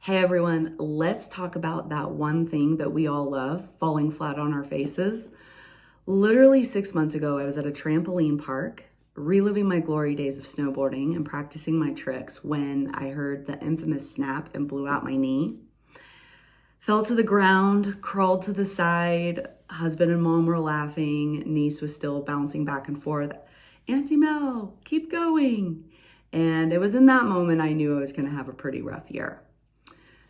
Hey everyone, let's talk about that one thing that we all love, falling flat on our faces. Literally 6 months ago, I was at a trampoline park, reliving my glory days of snowboarding and practicing my tricks when I heard the infamous snap and blew out my knee. Fell to the ground, crawled to the side. Husband and mom were laughing. Niece was still bouncing back and forth. Auntie Mel, keep going. And it was in that moment I knew I was going to have a pretty rough year.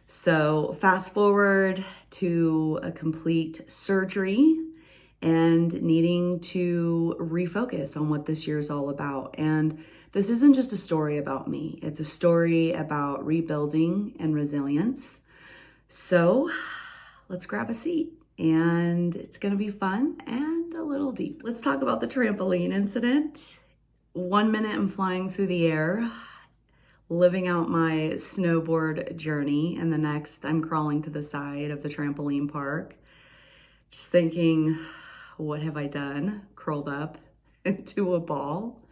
So fast forward to a complete surgery and needing to refocus on what this year is all about. And this isn't just a story about me. It's a story about rebuilding and resilience. So let's grab a seat and it's gonna be fun and a little deep. Let's talk about the trampoline incident. 1 minute I'm flying through the air, living out my snowboard journey, and the next I'm crawling to the side of the trampoline park, just thinking, what have I done? Curled up into a ball.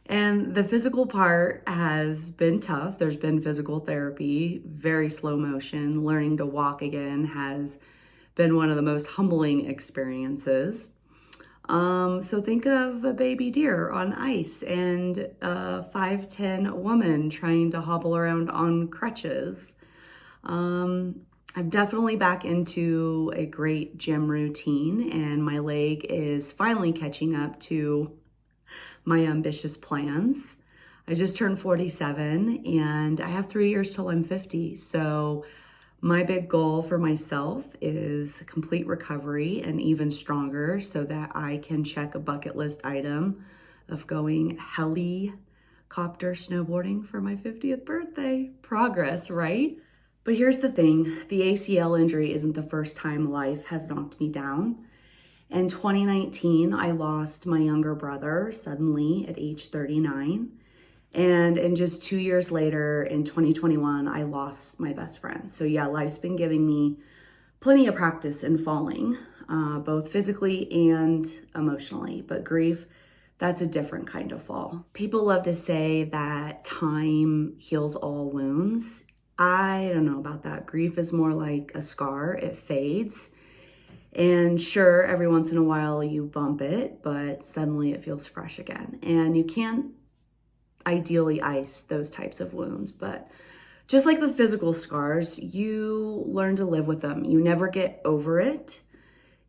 And the physical part has been tough. There's been physical therapy, very slow motion. Learning to walk again has been one of the most humbling experiences. So think of a baby deer on ice and a 5'10" woman trying to hobble around on crutches. I'm definitely back into a great gym routine, and my leg is finally catching up to my ambitious plans. I just turned 47 and I have 3 years till I'm 50. So my big goal for myself is complete recovery and even stronger so that I can check a bucket list item of going helicopter snowboarding for my 50th birthday. Progress, right? But here's the thing, the ACL injury isn't the first time life has knocked me down. In 2019, I lost my younger brother suddenly at age 39. And in just 2 years later, in 2021, I lost my best friend. So yeah, life's been giving me plenty of practice in falling, both physically and emotionally. But grief, that's a different kind of fall. People love to say that time heals all wounds. I don't know about that. Grief is more like a scar, it fades. And sure, every once in a while you bump it, but suddenly it feels fresh again. And you can't ideally ice those types of wounds, but just like the physical scars, you learn to live with them. You never get over it.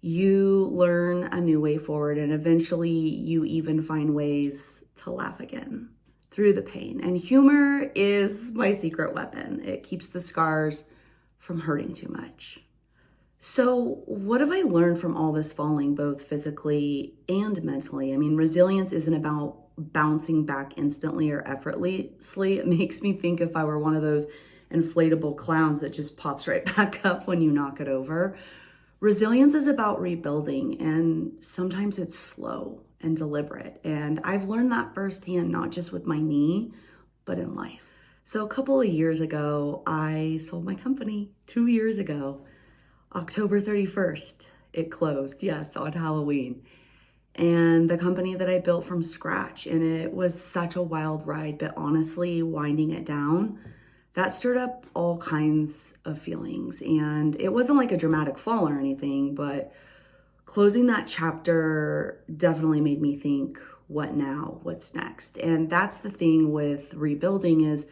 You learn a new way forward, and eventually you even find ways to laugh again through the pain. And humor is my secret weapon. It keeps the scars from hurting too much. So what have I learned from all this falling, both physically and mentally? I mean, resilience isn't about bouncing back instantly or effortlessly. It makes me think if I were one of those inflatable clowns that just pops right back up when you knock it over. Resilience is about rebuilding, and sometimes it's slow and deliberate. And I've learned that firsthand, not just with my knee, but in life. So a couple of years ago, I sold my company. 2 years ago. October 31st, it closed, yes, on Halloween. And the company that I built from scratch, and it was such a wild ride, but honestly, winding it down, that stirred up all kinds of feelings. And it wasn't like a dramatic fall or anything, but closing that chapter definitely made me think, what now? What's next? And that's the thing with rebuilding is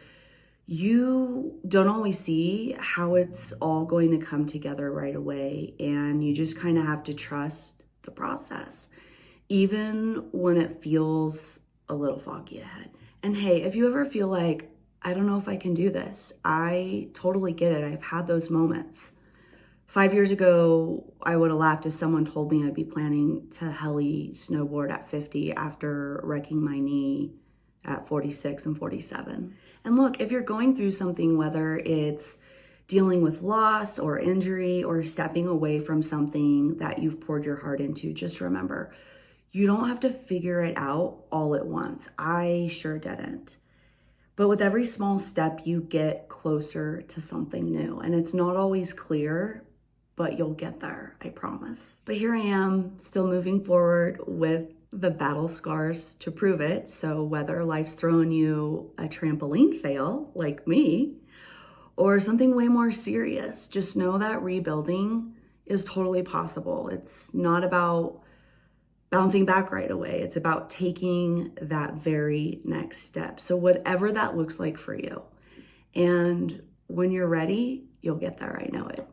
you don't always see how it's all going to come together right away. And you just kind of have to trust the process, even when it feels a little foggy ahead. And hey, if you ever feel like, I don't know if I can do this, I totally get it. I've had those moments. 5 years ago, I would have laughed if someone told me I'd be planning to heli snowboard at 50 after wrecking my knee at 46 and 47. And look, if you're going through something, whether it's dealing with loss or injury or stepping away from something that you've poured your heart into, just remember, you don't have to figure it out all at once. I sure didn't. But with every small step, you get closer to something new. And it's not always clear, but you'll get there, I promise. But here I am, still moving forward with the battle scars to prove it. So whether life's throwing you a trampoline fail, like me, or something way more serious, just know that rebuilding is totally possible. It's not about bouncing back right away. It's about taking that very next step. So whatever that looks like for you. And when you're ready, you'll get there. I know it.